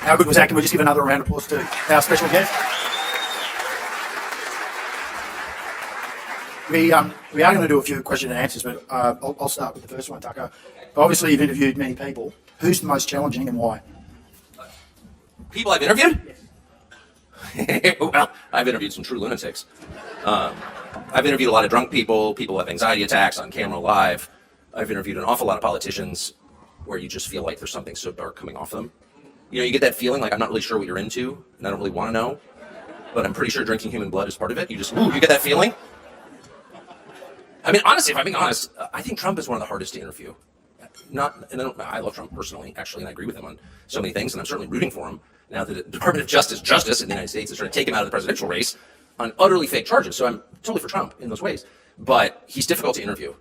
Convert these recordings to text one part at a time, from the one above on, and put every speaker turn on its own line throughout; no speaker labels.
How good was that? Can we just give another round of applause to our special guest? We are going to do a few question and answers, but I'll start with the first one, Tucker. Obviously, you've interviewed many people. Who's the most challenging and why?
People I've interviewed? Well, I've interviewed some true lunatics. I've interviewed a lot of drunk people, people who have anxiety attacks on camera live. I've interviewed an awful lot of politicians where you just feel like there's something so dark coming off them. You know, you get that feeling like I'm not really sure what you're into, and I don't really want to know, but I'm pretty sure drinking human blood is part of it. You get that feeling. I mean, honestly, if I'm being honest, I think Trump is one of the hardest to interview. I love Trump personally, actually, and I agree with him on so many things, and I'm certainly rooting for him. Now that the Department of Justice in the United States is trying to take him out of the presidential race on utterly fake charges, so I'm totally for Trump in those ways. But he's difficult to interview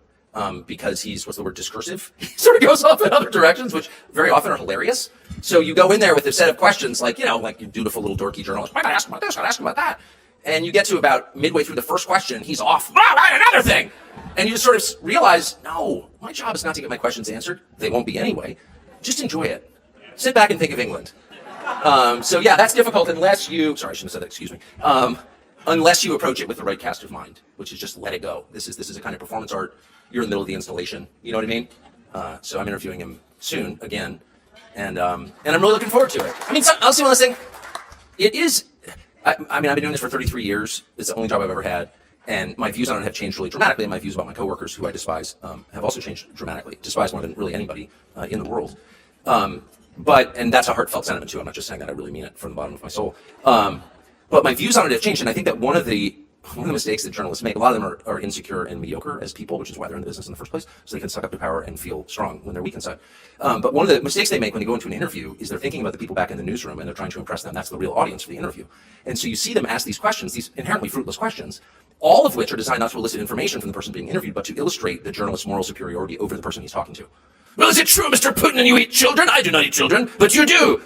because he's, discursive? He sort of goes off in other directions, which very often are hilarious. So you go in there with a set of questions like, like your dutiful little dorky journalist, I gotta ask him about this, I gotta ask him about that. And you get to about midway through the first question, he's off, another thing! And you just sort of realize, no, my job is not to get my questions answered. They won't be anyway. Just enjoy it. Sit back and think of England. So yeah, that's difficult unless you, sorry, I shouldn't have said that, excuse me. Unless you approach it with the right cast of mind, which is just let it go. This is a kind of performance art. You're in the middle of the installation. You know what I mean? So I'm interviewing him soon again. And I'm really looking forward to it. I mean, I'll say one last thing. It is, I've been doing this for 33 years. It's the only job I've ever had. And my views on it have changed really dramatically. And my views about my coworkers, who I despise, have also changed dramatically. Despise more than really anybody in the world. And that's a heartfelt sentiment too. I'm not just saying that. I really mean it from the bottom of my soul. But my views on it have changed. And I think that one of the mistakes that journalists make, a lot of them are insecure and mediocre as people, which is why they're in the business in the first place, so they can suck up to power and feel strong when they're weak inside. But one of the mistakes they make when they go into an interview is they're thinking about the people back in the newsroom and they're trying to impress them. That's the real audience for the interview. And so you see them ask these questions, these inherently fruitless questions, all of which are designed not to elicit information from the person being interviewed, but to illustrate the journalist's moral superiority over the person he's talking to. Well, is it true, Mr. Putin, and you eat children? I do not eat children, but you do.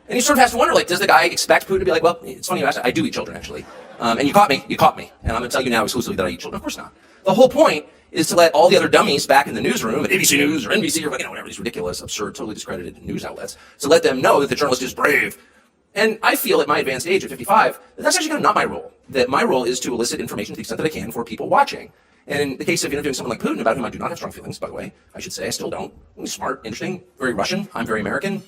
And he sort of has to wonder, does the guy expect Putin to be like, well, it's funny you asked, I do eat children, actually. And you caught me, and I'm going to tell you now exclusively that I eat children. Of course not. The whole point is to let all the other dummies back in the newsroom, at ABC News or NBC or whatever, these ridiculous, absurd, totally discredited news outlets, to let them know that the journalist is brave. And I feel at my advanced age, at 55, that that's actually kind of not my role. That my role is to elicit information to the extent that I can for people watching. And in the case of interviewing someone like Putin, about whom I do not have strong feelings, by the way, I should say, I still don't. He's smart, interesting, very Russian. I'm very American.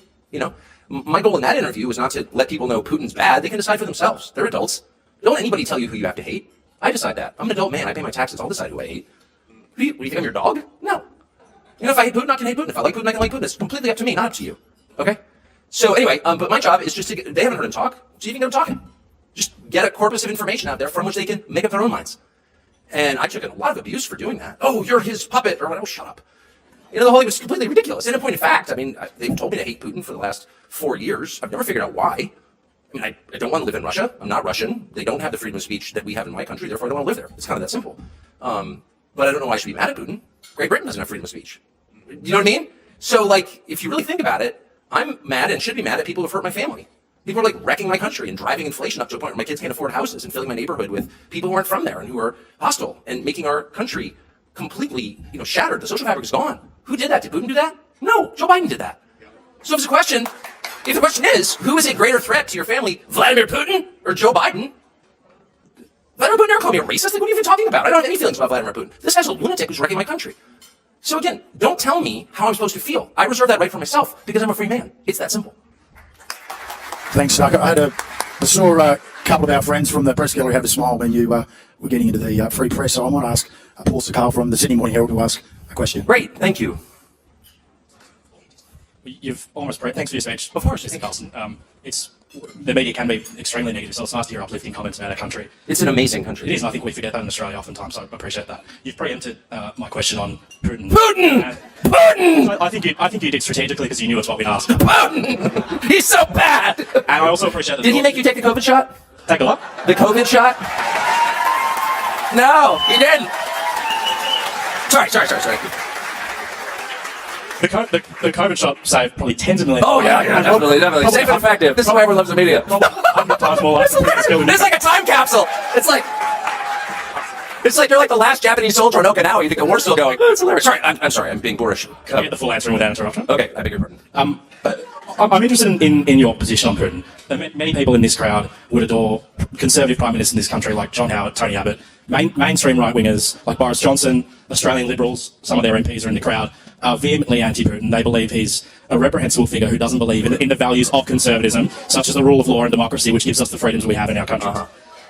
My goal in that interview is not to let people know Putin's bad. They can decide for themselves. They're adults. Don't anybody tell you who you have to hate. I decide that. I'm an adult man. I pay my taxes. I'll decide who I hate. What do you think I'm your dog? No. If I hate Putin, I can hate Putin. If I like Putin, I can like Putin. It's completely up to me, not up to you. Okay? So anyway, but my job is just to they haven't heard him talk, so you can get him talking. Just get a corpus of information out there from which they can make up their own minds. And I took a lot of abuse for doing that. Oh, you're his puppet, or whatever. Oh, shut up. The whole thing was completely ridiculous. And in point of fact, they've told me to hate Putin for the last 4 years. I've never figured out why. I don't want to live in Russia. I'm not Russian. They don't have the freedom of speech that we have in my country. Therefore, I don't want to live there. It's kind of that simple. But I don't know why I should be mad at Putin. Great Britain doesn't have freedom of speech. You know what I mean? So, if you really think about it, I'm mad and should be mad at people who've hurt my family. People are wrecking my country and driving inflation up to a point where my kids can't afford houses and filling my neighborhood with people who aren't from there and who are hostile and making our country completely, shattered. The social fabric is gone. Who did that? Did Putin do that? No, Joe Biden did that. So if the question is, who is a greater threat to your family, Vladimir Putin or Joe Biden? Vladimir Putin never called me a racist. What are you even talking about? I don't have any feelings about Vladimir Putin. This guy's a lunatic who's wrecking my country. So again, don't tell me how I'm supposed to feel. I reserve that right for myself because I'm a free man. It's that simple.
Thanks, Tucker. I saw a couple of our friends from the press gallery have a smile when you were getting into the free press. So I want to ask Paul Sakal from the Sydney Morning Herald to ask a question.
Great, thank you.
You've almost break. Thanks for your speech.
Of course.
Mr. Carlson. The media can be extremely negative, so it's nice to hear uplifting comments about our country.
It's an amazing country.
It is, and I think we forget that in Australia oftentimes, so I appreciate that. You've preempted my question on Putin.
Putin! Putin!
So I think you did strategically because you knew it's what we'd ask.
Putin! He's so bad!
And I also appreciate that.
Did he make you take the COVID shot?
Take a what?
The COVID shot? No, he didn't. Sorry.
The COVID shot saved probably tens of millions.
Oh, yeah, definitely. Safe and effective. This is why everyone loves the media.
100 times more lives.
It's like a time capsule. It's like you're like the last Japanese soldier on Okinawa. You think the war's still going. It's hilarious. Sorry, I'm sorry. I'm being boorish.
Can I get the full answer without interruption?
Okay, I beg your pardon.
I'm interested in your position on Putin. Many people in this crowd would adore conservative prime ministers in this country like John Howard, Tony Abbott, mainstream right-wingers like Boris Johnson, Australian Liberals, some of their MPs are in the crowd, are vehemently anti-Putin. They believe he's a reprehensible figure who doesn't believe in the values of conservatism, such as the rule of law and democracy, which gives us the freedoms we have in our country.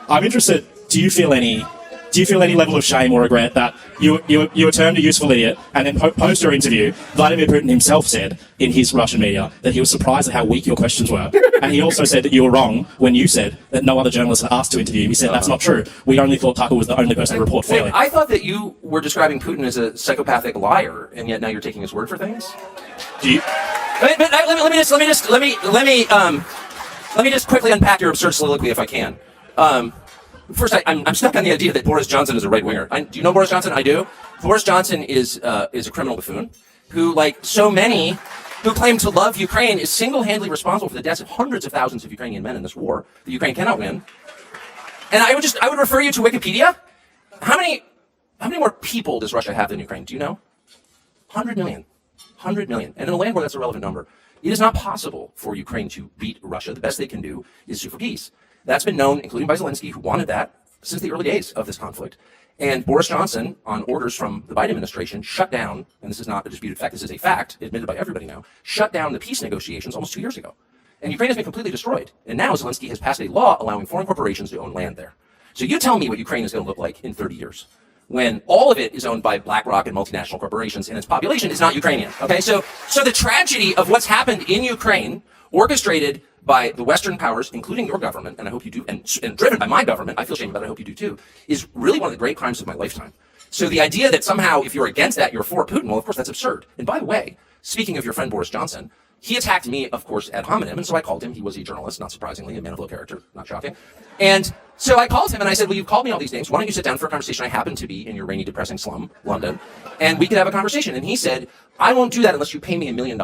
I'm interested, do you feel any level of shame or regret that you were termed a useful idiot, and then post your interview, Vladimir Putin himself said in his Russian media that he was surprised at how weak your questions were, and he also said that you were wrong when you said that no other journalist had asked to interview him. He said that's not true. We only thought Tucker was the only person to report fairly.
I thought that you were describing Putin as a psychopathic liar, and yet now you're taking his word for things.
Do you?
Let me just quickly unpack your absurd soliloquy if I can. First, I'm stuck on the idea that Boris Johnson is a right-winger. Do you know Boris Johnson? I do. Boris Johnson is a criminal buffoon who, like so many who claim to love Ukraine, is single-handedly responsible for the deaths of hundreds of thousands of Ukrainian men in this war that Ukraine cannot win. And I would refer you to Wikipedia. How many more people does Russia have than Ukraine? Do you know? 100 million. 100 million. And in a land where that's a relevant number, it is not possible for Ukraine to beat Russia. The best they can do is sue for peace. That's been known, including by Zelensky, who wanted that since the early days of this conflict. And Boris Johnson, on orders from the Biden administration, shut down, and this is not a disputed fact, this is a fact, admitted by everybody now, shut down the peace negotiations almost 2 years ago. And Ukraine has been completely destroyed. And now Zelensky has passed a law allowing foreign corporations to own land there. So you tell me what Ukraine is going to look like in 30 years, when all of it is owned by BlackRock and multinational corporations, and its population is not Ukrainian. Okay, so the tragedy of what's happened in Ukraine, orchestrated by the Western powers, including your government, and I hope you do, and driven by my government, I feel shame about it, I hope you do too, is really one of the great crimes of my lifetime. So the idea that somehow if you're against that, you're for Putin, well, of course, that's absurd. And by the way, speaking of your friend Boris Johnson, he attacked me, of course, ad hominem, and so I called him. He was a journalist, not surprisingly, a man of low character, not shocking. And so I called him and I said, well, you've called me all these names. Why don't you sit down for a conversation? I happen to be in your rainy, depressing slum, London, and we could have a conversation. And he said, I won't do that unless you pay me $1 million.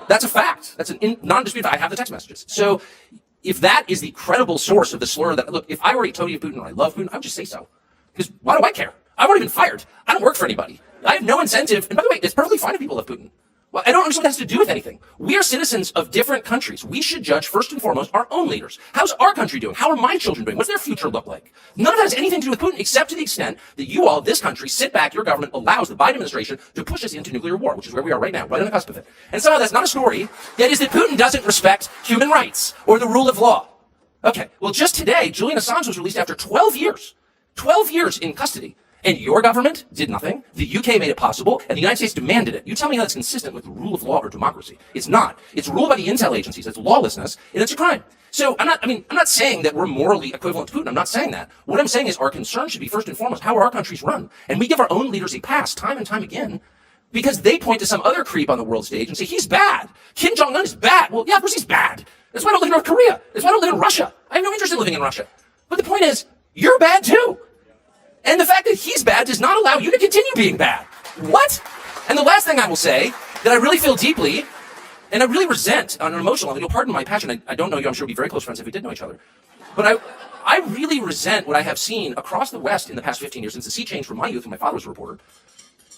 That's a fact. That's a non-disputed fact. I have the text messages. So if that is the credible source of the slur that, look, if I were a toady of Putin or I love Putin, I would just say so. Because why do I care? I've already been fired. I don't work for anybody. I have no incentive. And by the way, it's perfectly fine if people love Putin. Well, I don't understand what that has to do with anything. We are citizens of different countries. We should judge first and foremost our own leaders. How's our country doing? How are my children doing? What's their future look like? None of that has anything to do with Putin, except to the extent that you all, this country, sit back, your government allows the Biden administration to push us into nuclear war, which is where we are right now, right on the cusp of it. And somehow that's not a story. That is that Putin doesn't respect human rights or the rule of law. Okay, well, just today, Julian Assange was released after 12 years. 12 years in custody. And your government did nothing. The UK made it possible, and the United States demanded it. You tell me how that's consistent with the rule of law or democracy. It's not. It's ruled by the intel agencies. It's lawlessness, and it's a crime. So I'm not saying that we're morally equivalent to Putin. I'm not saying that. What I'm saying is our concern should be first and foremost, how are our countries run? And we give our own leaders a pass time and time again because they point to some other creep on the world stage and say, he's bad. Kim Jong-un is bad. Well, yeah, of course he's bad. That's why I don't live in North Korea. That's why I don't live in Russia. I have no interest in living in Russia. But the point is, you're bad too. And the fact that he's bad does not allow you to continue being bad. What? And the last thing I will say, that I really feel deeply, and I really resent on an emotional level, you'll pardon my passion, I don't know you, I'm sure we'd be very close friends if we did know each other. But I really resent what I have seen across the West in the past 15 years since the sea changed from my youth when my father was a reporter.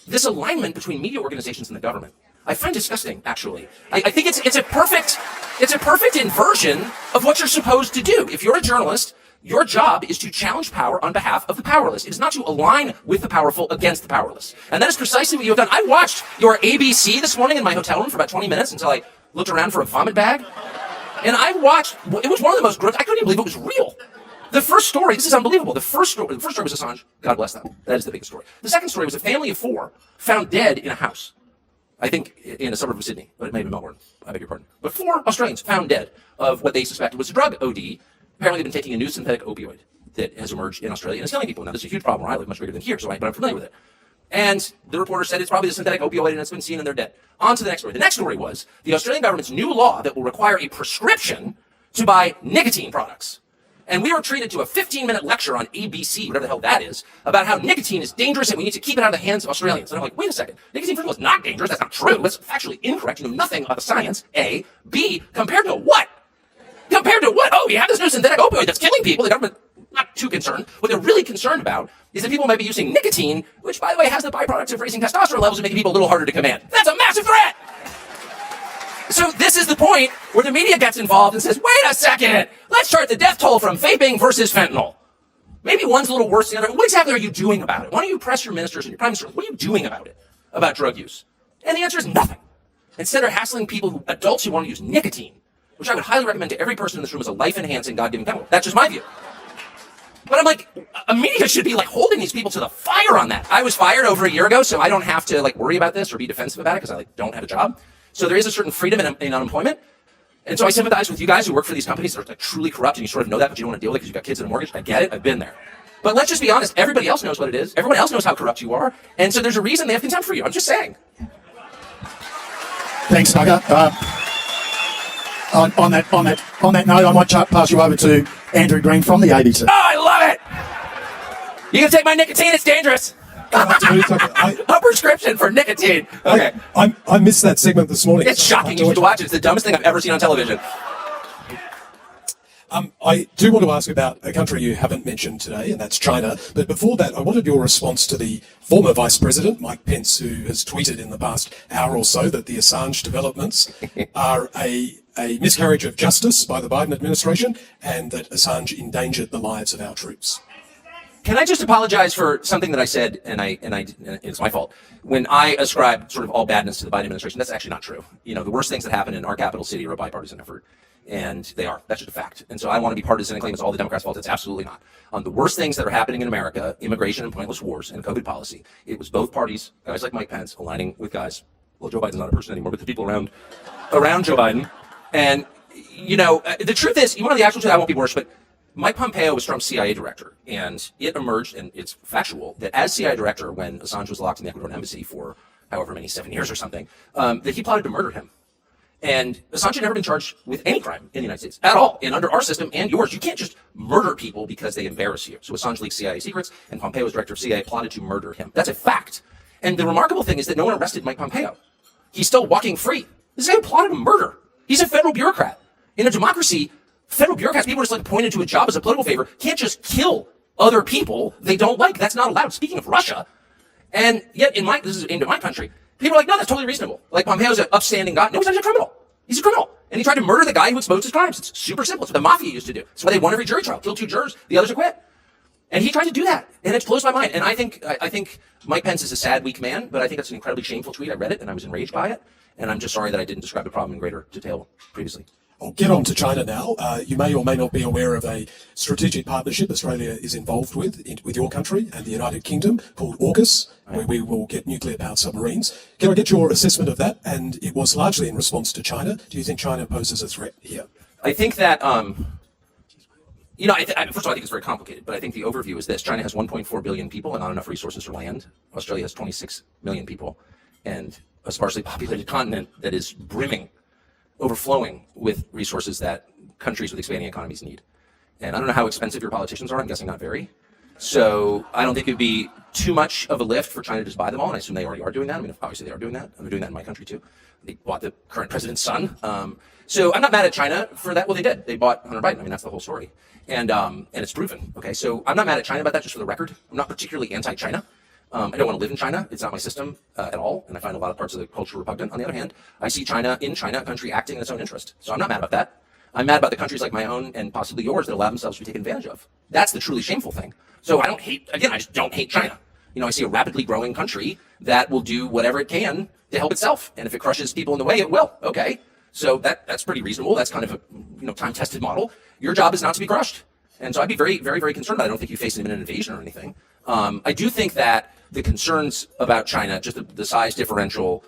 This alignment between media organizations and the government. I find disgusting, actually. I think it's a perfect inversion of what you're supposed to do. If you're a journalist, your job is to challenge power on behalf of the powerless. It is not to align with the powerful against the powerless. And that is precisely what you have done. I watched your ABC this morning in my hotel room for about 20 minutes until I looked around for a vomit bag. And I watched, it was one of the most gross, I couldn't even believe it was real. The first story, this is unbelievable. The first story was Assange. God bless them. That is the biggest story. The second story was a family of 4 found dead in a house. I think in a suburb of Sydney, but it may have been Melbourne. I beg your pardon. But 4 Australians found dead of what they suspected was a drug OD. Apparently, they've been taking a new synthetic opioid that has emerged in Australia and is killing people. Now, this is a huge problem where I live, much bigger than here, but I'm familiar with it. And the reporter said it's probably the synthetic opioid and it's been seen and they're dead. On to the next story. The next story was the Australian government's new law that will require a prescription to buy nicotine products. And we were treated to a 15-minute lecture on ABC, whatever the hell that is, about how nicotine is dangerous and we need to keep it out of the hands of Australians. And I'm like, wait a second. Nicotine, first of all, is not dangerous. That's not true. That's factually incorrect. You know nothing about the science. A. B. Compared to what? Compared to what? Oh, we have this new synthetic opioid that's killing people. The government, not too concerned. What they're really concerned about is that people might be using nicotine, which, by the way, has the byproducts of raising testosterone levels and making people a little harder to command. That's a massive threat! so this is the point where the media gets involved and says, wait a second, let's chart the death toll from vaping versus fentanyl. Maybe one's a little worse than the other. What exactly are you doing about it? Why don't you press your ministers and your prime ministers? What are you doing about it, about drug use? And the answer is nothing. Instead, they're hassling people, adults who want to use nicotine, which I would highly recommend to every person in this room as a life-enhancing, God-given chemical. That's just my view. But I'm like, a media should be like holding these people to the fire on that. I was fired over a year ago, so I don't have to like worry about this or be defensive about it because I like don't have a job. So there is a certain freedom in unemployment. And so I sympathize with you guys who work for these companies that are like truly corrupt and you sort of know that, but you don't want to deal with it because you've got kids and a mortgage. I get it. I've been there. But let's just be honest. Everybody else knows what it is. Everyone else knows how corrupt you are. And so there's a reason they have contempt for you. I'm just saying.
Thanks, Tugger. On that note, I might pass you over to Andrew Green from the ABC.
Oh, I love it. You can take my nicotine. It's dangerous. A prescription for nicotine. Okay.
I missed that segment this morning.
It's shocking. You should watch it. It's the dumbest thing I've ever seen on television.
I do want to ask about a country you haven't mentioned today, and that's China. But before that, I wanted your response to the former Vice President, Mike Pence, who has tweeted in the past hour or so that the Assange developments are a miscarriage of justice by the Biden administration and that Assange endangered the lives of our troops.
Can I just apologize for something that I said, and it's my fault. When I ascribe sort of all badness to the Biden administration, that's actually not true. You know, the worst things that happen in our capital city are a bipartisan effort. And they are. That's just a fact. And so I want to be partisan and claim it's all the Democrats' fault. It's absolutely not. On the worst things that are happening in America, immigration and pointless wars and COVID policy, it was both parties, guys like Mike Pence, aligning with guys. Well, Joe Biden's not a person anymore, but the people around Joe Biden. And, you know, the truth is, you want the actual truth, I won't be worse, but Mike Pompeo was Trump's CIA director. And it emerged, and it's factual, that as CIA director, when Assange was locked in the Ecuadorian embassy for however many, 7 years or something, that he plotted to murder him. And Assange had never been charged with any crime in the United States at all. And under our system and yours, you can't just murder people because they embarrass you. So Assange leaked CIA secrets, and Pompeo, as director of CIA, plotted to murder him. That's a fact. And the remarkable thing is that no one arrested Mike Pompeo. He's still walking free. This guy plotted a murder. He's a federal bureaucrat. In a democracy, federal bureaucrats, people are just like appointed to a job as a political favor, can't just kill other people they don't like. That's not allowed. Speaking of Russia, and yet this is aimed at my country, people are like, no, that's totally reasonable. Like, Pompeo's an upstanding guy. No, he's not a criminal. He's a criminal. And he tried to murder the guy who exposed his crimes. It's super simple. It's what the mafia used to do. It's why they won every jury trial. Kill 2 jurors, the others acquit. And he tried to do that. And it blows my mind. And I think Mike Pence is a sad, weak man, but I think that's an incredibly shameful tweet. I read it and I was enraged by it. And I'm just sorry that I didn't describe the problem in greater detail previously.
I'll get on to China now. You may or may not be aware of a strategic partnership Australia is involved with your country and the United Kingdom called AUKUS, where we will get nuclear-powered submarines. Can I get your assessment of that? And it was largely in response to China. Do you think China poses a threat here?
I think that, you know, first of all, I think it's very complicated, but I think the overview is this. China has 1.4 billion people and not enough resources for land. Australia has 26 million people and a sparsely populated continent that is overflowing with resources that countries with expanding economies need. And I don't know how expensive your politicians are. I'm guessing not very. So I don't think it would be too much of a lift for China to just buy them all. And I assume they already are doing that. I mean, obviously they are doing that. And they're doing that in my country too. They bought the current president's son. So I'm not mad at China for that. Well, they did. They bought Hunter Biden. I mean, that's the whole story. And it's proven. Okay, so I'm not mad at China about that, just for the record. I'm not particularly anti-China. I don't want to live in China. It's not my system at all, and I find a lot of parts of the culture repugnant. On the other hand, I see China, a country acting in its own interest. So I'm not mad about that. I'm mad about the countries like my own and possibly yours that allow themselves to be taken advantage of. That's the truly shameful thing. So I just don't hate China. You know, I see a rapidly growing country that will do whatever it can to help itself. And if it crushes people in the way, it will. Okay. So that's pretty reasonable. That's kind of a time-tested model. Your job is not to be crushed. And so I'd be very, very, very concerned. I don't think you face an imminent invasion or anything. I do think that the concerns about China, just the size differential,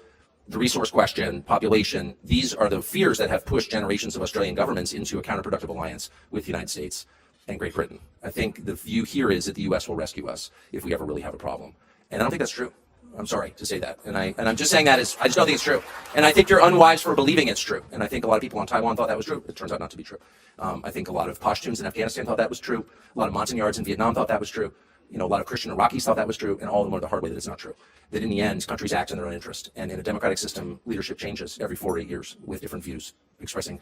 the resource question, population, these are the fears that have pushed generations of Australian governments into a counterproductive alliance with the United States and Great Britain. I think the view here is that the U.S. will rescue us if we ever really have a problem. And I don't think that's true. I'm sorry to say that. And I'm just saying that I just don't think it's true. And I think you're unwise for believing it's true. And I think a lot of people on Taiwan thought that was true. It turns out not to be true. I think a lot of Pashtuns in Afghanistan thought that was true. A lot of Montagnards in Vietnam thought that was true. You know, a lot of Christian Iraqis thought that was true, and all of them learned the hard way that it's not true. That in the end, countries act in their own interest. And in a democratic system, leadership changes every 4 or 8 years with different views expressing,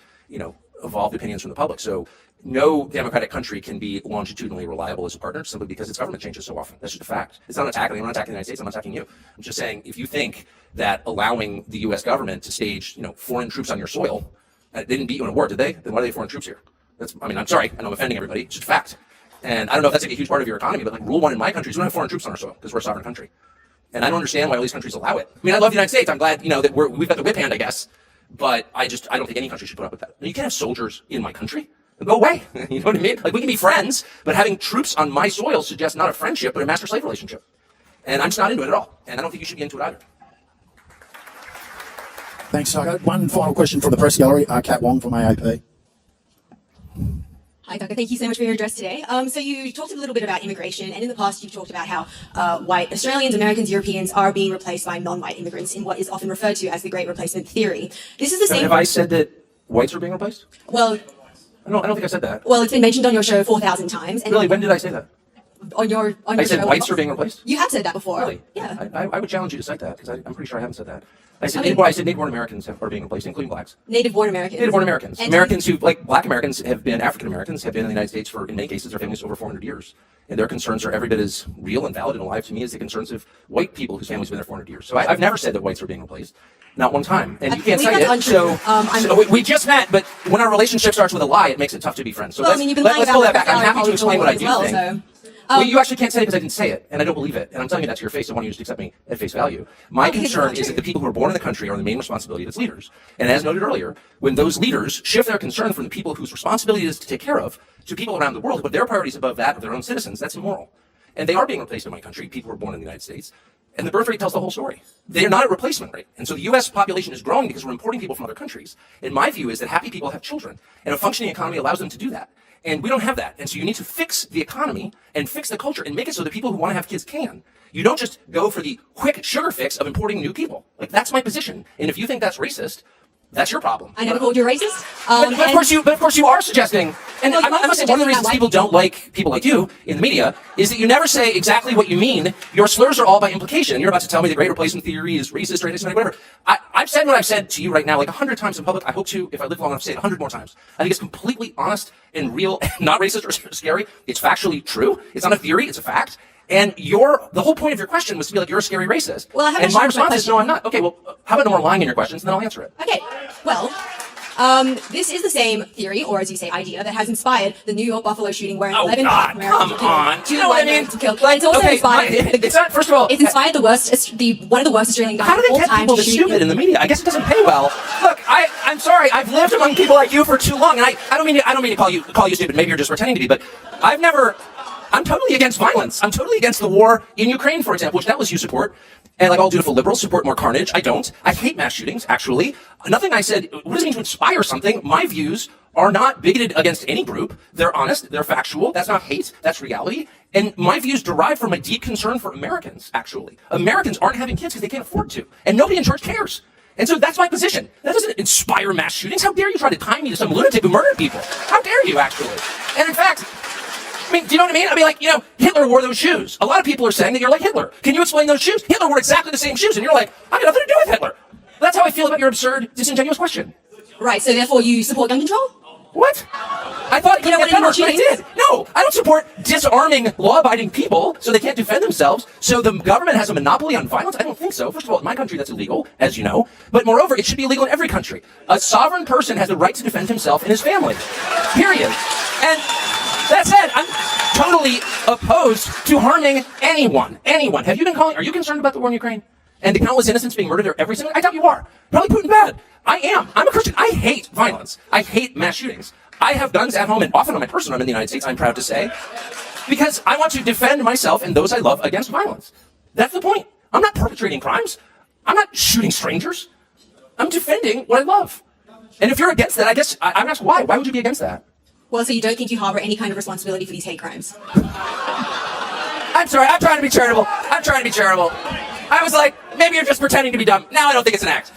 evolved opinions from the public. So no democratic country can be longitudinally reliable as a partner simply because its government changes so often. That's just a fact. It's not attacking. I'm not attacking the United States. I'm not attacking you. I'm just saying, if you think that allowing the U.S. government to stage, foreign troops on your soil, they didn't beat you in a war, did they? Then why are they foreign troops here? I'm sorry. I know I'm offending everybody. It's just a fact. And I don't know if that's like a huge part of your economy, but like rule one in my country is we don't have foreign troops on our soil because we're a sovereign country. And I don't understand why all these countries allow it. I love the United States. I'm glad, that we've got the whip hand, I guess. But I don't think any country should put up with that. You can't have soldiers in my country. Go away. You know what I mean? Like, we can be friends, but having troops on my soil suggests not a friendship, but a master-slave relationship. And I'm just not into it at all. And I don't think you should be into it either.
Thanks, Tucker. One final question from the press gallery. Kat Wong from AAP.
Hi, Tucker. Thank you so much for your address today. So you talked a little bit about immigration, and in the past you've talked about how white Australians, Americans, Europeans are being replaced by non-white immigrants in what is often referred to as the Great Replacement Theory. This is the same.
Have I said that whites are being replaced?
Well,
I don't think I said that.
Well, it's been mentioned on your show 4,000 times. And
really? When did I say that?
On your
I said
show,
whites are being replaced?
You have said that before.
Really?
Yeah.
I would challenge you to cite that, because I'm pretty sure I haven't said that. I said native-born Americans are being replaced, including blacks.
Native-born Americans.
Native-born Americans. Americans who, like black Americans, African Americans have been in the United States for, in many cases, their families over 400 years. And their concerns are every bit as real and valid and alive to me as the concerns of white people whose families have been there 400 years. So I've never said that whites are being replaced. Not one time. And you can't cite it. So we just met, but when our relationship starts with a lie, it makes it tough to be friends. So let's pull that back. I'm happy to explain what I do think. Well, you actually can't say it because I didn't say it, and I don't believe it. And I'm telling you that to your face. I want you to accept me at face value. My concern is that the people who are born in the country are the main responsibility of its leaders. And as noted earlier, when those leaders shift their concern from the people whose responsibility it is to take care of to people around the world who put their priorities above that of their own citizens, that's immoral. And they are being replaced in my country, people who are born in the United States. And the birth rate tells the whole story. They are not at replacement rate. And so the U.S. population is growing because we're importing people from other countries. And my view is that happy people have children. And a functioning economy allows them to do that. And we don't have that. And so you need to fix the economy and fix the culture and make it so that people who want to have kids can. You don't just go for the quick sugar fix of importing new people. Like, that's my position. And if you think that's racist, that's your problem.
I never called you racist.
But of course you are suggesting, and I must say one of the reasons people don't like people like you in the media is that you never say exactly what you mean. Your slurs are all by implication. You're about to tell me the Great Replacement Theory is racist or anti-Semitic, whatever. I've said what I've said to you right now like 100 times in public. I hope to, if I live long enough, say it 100 more times. I think it's completely honest and real, and not racist or scary. It's factually true. It's not a theory. It's a fact. And the whole point of your question was to be like, you're a scary racist.
Well, I have
and my response is, no, I'm not. Okay, well, how about no more lying in your questions, and then I'll answer it.
Okay, well, this is the same theory, or as you say, idea, that has inspired the New York Buffalo shooting where 11 black Americans were killed.
Do you know what I mean?
It's also inspired.
It's not, first of all,
it's inspired one of the worst Australian guys
how do
of all
they get
time
people
to
this
shoot
stupid in the media? I guess it doesn't pay well. Look, I'm sorry. I've lived among people like you for too long, and I don't mean to call you stupid. Maybe you're just pretending to be, but I'm totally against violence. I'm totally against the war in Ukraine, for example, which doubtless you support. And like all dutiful liberals support more carnage. I don't. I hate mass shootings, actually. Nothing I said, what does it mean to inspire something? My views are not bigoted against any group. They're honest. They're factual. That's not hate. That's reality. And my views derive from a deep concern for Americans, actually. Americans aren't having kids because they can't afford to. And nobody in church cares. And so that's my position. That doesn't inspire mass shootings. How dare you try to tie me to some lunatic who murdered people? How dare you, actually? And in fact, do you know what I mean? Hitler wore those shoes. A lot of people are saying that you're like Hitler. Can you explain those shoes? Hitler wore exactly the same shoes, and you're like, I got nothing to do with Hitler. That's how I feel about your absurd, disingenuous question.
Right, so therefore you support gun control?
What? I thought you know what I did. No, I don't support disarming law-abiding people so they can't defend themselves. So the government has a monopoly on violence? I don't think so. First of all, in my country, that's illegal, as you know. But moreover, it should be illegal in every country. A sovereign person has the right to defend himself and his family. Period. And that said, I'm totally opposed to harming anyone. Anyone. Are you concerned about the war in Ukraine? And the countless innocents being murdered there every single day? I doubt you are. Probably Putin bad. I am. I'm a Christian. I hate violence. I hate mass shootings. I have guns at home and often on my person. I'm in the United States, I'm proud to say. Because I want to defend myself and those I love against violence. That's the point. I'm not perpetrating crimes. I'm not shooting strangers. I'm defending what I love. And if you're against that, I guess I'm asking why. Why would you be against that?
Well, so you don't think you harbor any kind of responsibility for these hate crimes?
I'm sorry, I'm trying to be charitable. I was like, maybe you're just pretending to be dumb. Now I don't think it's an act.